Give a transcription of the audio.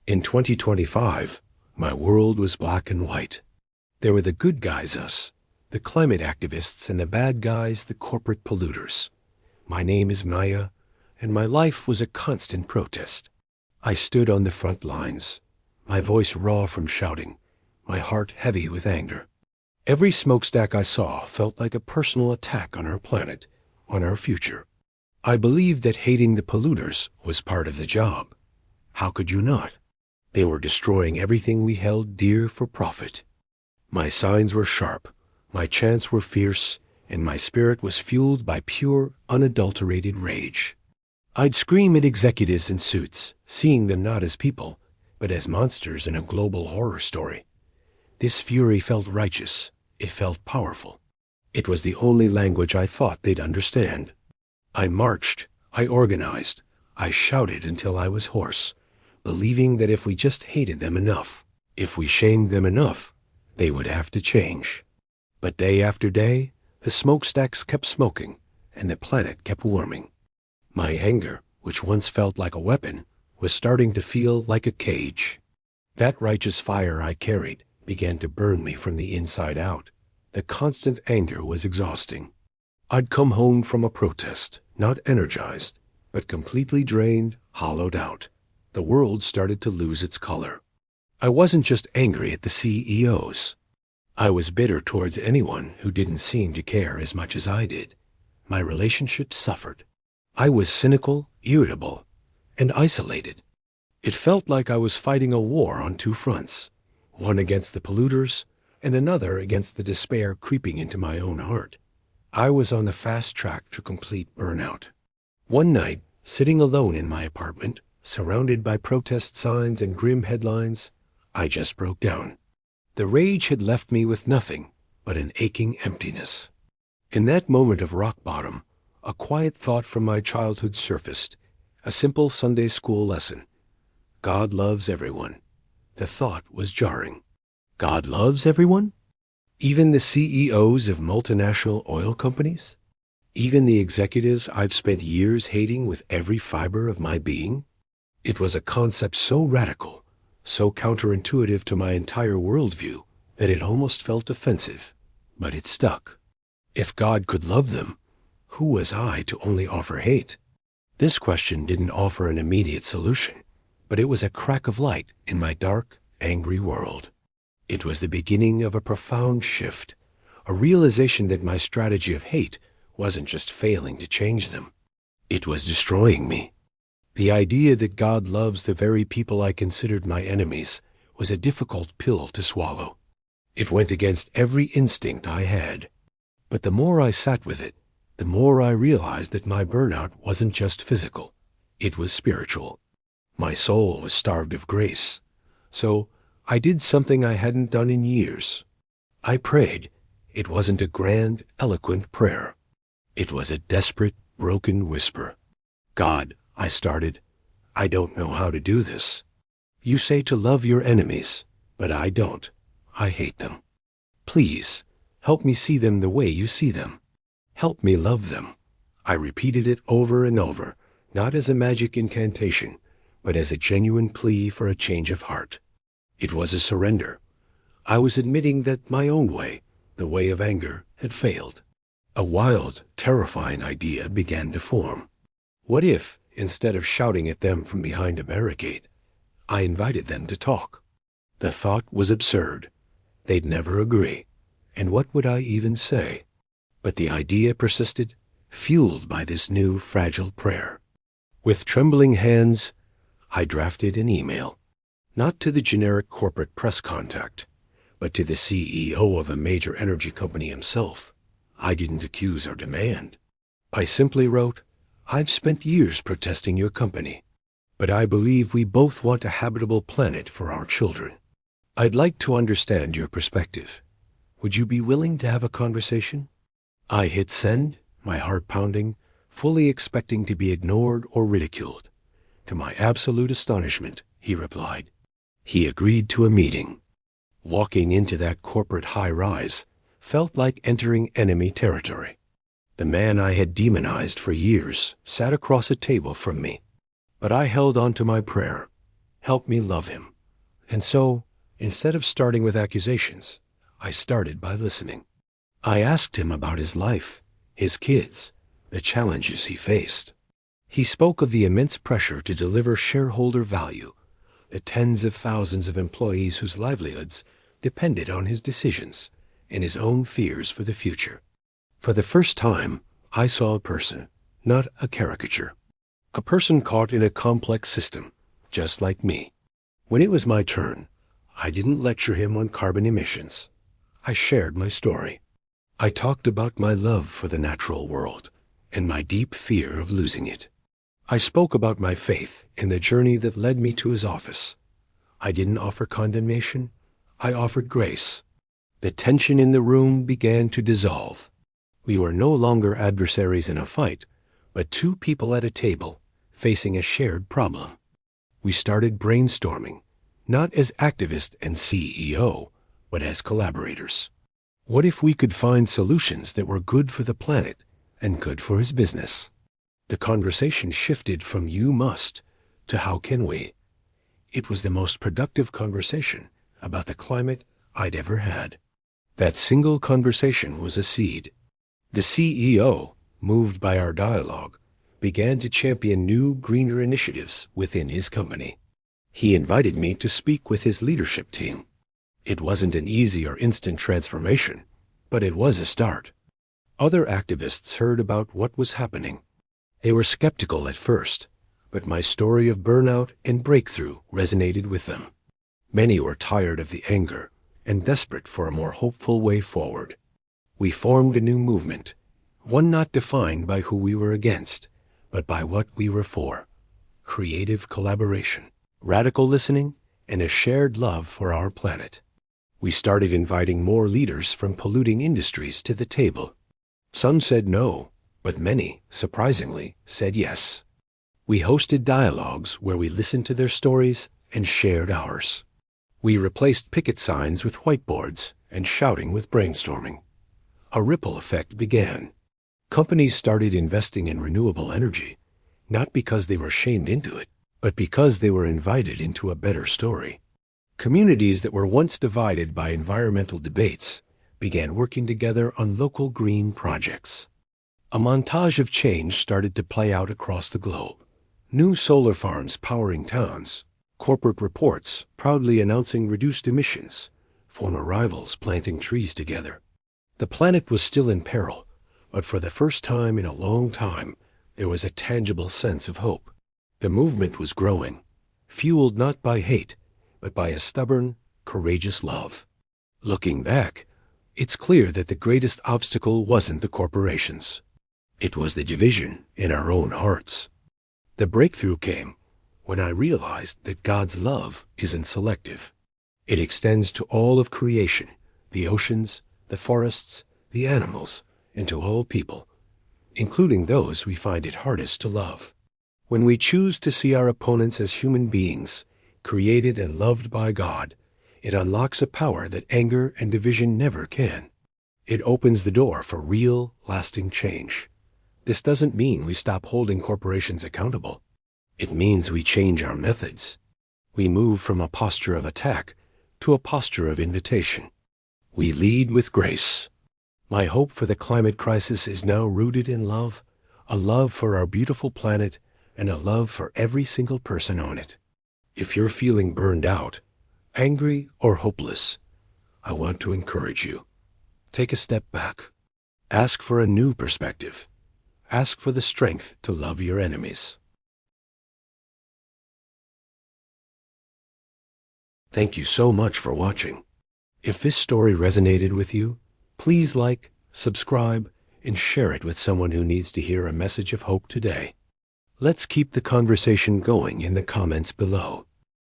In 2025, my world was black and white. There were the good guys, us, the climate activists, and the bad guys, the corporate polluters. My name is Maya, and my life was a constant protest. I stood on the front lines, my voice raw from shouting, my heart heavy with anger. Every smokestack I saw felt like a personal attack on our planet, on our future. I believed that hating the polluters was part of the job. How could you not? They were destroying everything we held dear for profit. My signs were sharp, my chants were fierce, and my spirit was fueled by pure, unadulterated rage. I'd scream at executives in suits, seeing them not as people, but as monsters in a global horror story. This fury felt righteous. It felt powerful. It was the only language I thought they'd understand. I marched, I organized, I shouted until I was hoarse, believing that if we just hated them enough, if we shamed them enough, they would have to change. But day after day, the smokestacks kept smoking, and the planet kept warming. My anger, which once felt like a weapon, was starting to feel like a cage. That righteous fire I carried began to burn me from the inside out. The constant anger was exhausting. I'd come home from a protest, not energized, but completely drained, hollowed out. The world started to lose its color. I wasn't just angry at the CEOs. I was bitter towards anyone who didn't seem to care as much as I did. My relationships suffered. I was cynical, irritable, and isolated. It felt like I was fighting a war on two fronts, one against the polluters and another against the despair creeping into my own heart. I was on the fast track to complete burnout. One night, sitting alone in my apartment, surrounded by protest signs and grim headlines, I just broke down. The rage had left me with nothing but an aching emptiness. In that moment of rock bottom, a quiet thought from my childhood surfaced, a simple Sunday school lesson. God loves everyone. The thought was jarring. God loves everyone? Even the CEOs of multinational oil companies? Even the executives I've spent years hating with every fiber of my being? It was a concept so radical, so counterintuitive to my entire worldview, that it almost felt offensive. But it stuck. If God could love them, who was I to only offer hate? This question didn't offer an immediate solution, but it was a crack of light in my dark, angry world. It was the beginning of a profound shift, a realization that my strategy of hate wasn't just failing to change them. It was destroying me. The idea that God loves the very people I considered my enemies was a difficult pill to swallow. It went against every instinct I had. But the more I sat with it, the more I realized that my burnout wasn't just physical. It was spiritual. My soul was starved of grace. So I did something I hadn't done in years. I prayed. It wasn't a grand, eloquent prayer. It was a desperate, broken whisper. God, I started, I don't know how to do this. You say to love your enemies, but I don't. I hate them. Please, help me see them the way you see them. Help me love them. I repeated it over and over, not as a magic incantation, but as a genuine plea for a change of heart. It was a surrender. I was admitting that my own way, the way of anger, had failed. A wild, terrifying idea began to form. What if, instead of shouting at them from behind a barricade, I invited them to talk? The thought was absurd. They'd never agree. And what would I even say? But the idea persisted, fueled by this new, fragile prayer. With trembling hands, I drafted an email, not to the generic corporate press contact, but to the CEO of a major energy company himself. I didn't accuse or demand. I simply wrote, I've spent years protesting your company, but I believe we both want a habitable planet for our children. I'd like to understand your perspective. Would you be willing to have a conversation? I hit send, my heart pounding, fully expecting to be ignored or ridiculed. To my absolute astonishment, he replied. He agreed to a meeting. Walking into that corporate high-rise felt like entering enemy territory. The man I had demonized for years sat across a table from me, but I held on to my prayer, help me love him. And so, instead of starting with accusations, I started by listening. I asked him about his life, his kids, the challenges he faced. He spoke of the immense pressure to deliver shareholder value, the tens of thousands of employees whose livelihoods depended on his decisions, and his own fears for the future. For the first time, I saw a person, not a caricature. A person caught in a complex system, just like me. When it was my turn, I didn't lecture him on carbon emissions. I shared my story. I talked about my love for the natural world and my deep fear of losing it. I spoke about my faith in the journey that led me to his office. I didn't offer condemnation. I offered grace. The tension in the room began to dissolve. We were no longer adversaries in a fight, but two people at a table facing a shared problem. We started brainstorming, not as activist and CEO, but as collaborators. What if we could find solutions that were good for the planet and good for his business? The conversation shifted from "you must" to "how can we?" It was the most productive conversation about the climate I'd ever had. That single conversation was a seed. The CEO, moved by our dialogue, began to champion new, greener initiatives within his company. He invited me to speak with his leadership team. It wasn't an easy or instant transformation, but it was a start. Other activists heard about what was happening. They were skeptical at first, but my story of burnout and breakthrough resonated with them. Many were tired of the anger and desperate for a more hopeful way forward. We formed a new movement, one not defined by who we were against, but by what we were for: creative collaboration, radical listening, and a shared love for our planet. We started inviting more leaders from polluting industries to the table. Some said no, but many, surprisingly, said yes. We hosted dialogues where we listened to their stories and shared ours. We replaced picket signs with whiteboards and shouting with brainstorming. A ripple effect began. Companies started investing in renewable energy, not because they were shamed into it, but because they were invited into a better story. Communities that were once divided by environmental debates began working together on local green projects. A montage of change started to play out across the globe. New solar farms powering towns, corporate reports proudly announcing reduced emissions, former rivals planting trees together. The planet was still in peril, but for the first time in a long time, there was a tangible sense of hope. The movement was growing, fueled not by hate, but by a stubborn, courageous love. Looking back, it's clear that the greatest obstacle wasn't the corporations. It was the division in our own hearts. The breakthrough came when I realized that God's love isn't selective. It extends to all of creation, the oceans, the forests, the animals, and to all people, including those we find it hardest to love. When we choose to see our opponents as human beings, created and loved by God, it unlocks a power that anger and division never can. It opens the door for real, lasting change. This doesn't mean we stop holding corporations accountable. It means we change our methods. We move from a posture of attack to a posture of invitation. We lead with grace. My hope for the climate crisis is now rooted in love, a love for our beautiful planet, and a love for every single person on it. If you're feeling burned out, angry, or hopeless, I want to encourage you. Take a step back. Ask for a new perspective. Ask for the strength to love your enemies. Thank you so much for watching. If this story resonated with you, please like, subscribe, and share it with someone who needs to hear a message of hope today. Let's keep the conversation going in the comments below.